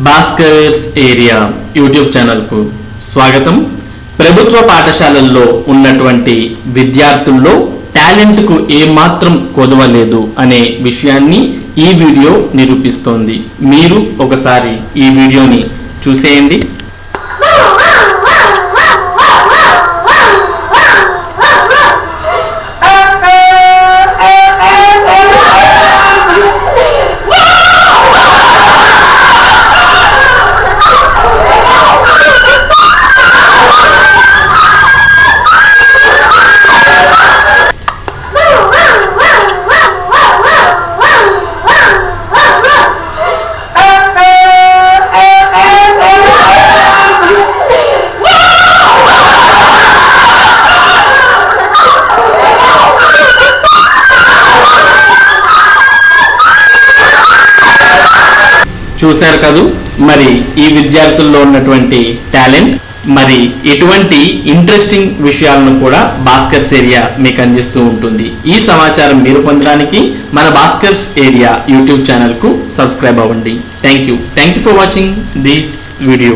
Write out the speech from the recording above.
Bhaskar's area YouTube ఛానల్కు స్వాగతం. ప్రభుత్వ పాఠశాలల్లో ఉన్నటువంటి విద్యార్థుల్లో టాలెంట్కు ఏమాత్రం కొదవలేదు అనే విషయాన్ని ఈ వీడియో నిరూపిస్తోంది. మీరు ఒకసారి ఈ వీడియోని చూసేయండి. చూశారు కదూ, మరి ఈ విద్యార్థుల్లో ఉన్నటువంటి టాలెంట్. మరి ఇటువంటి ఇంట్రెస్టింగ్ విషయాలను కూడా భాస్కర్స్ ఏరియా మీకు అందిస్తూ ఉంటుంది. ఈ సమాచారం మీరు పొందడానికి మన భాస్కర్స్ ఏరియా యూట్యూబ్ ఛానల్కు సబ్స్క్రైబ్ అవ్వండి. Thank you for watching this video.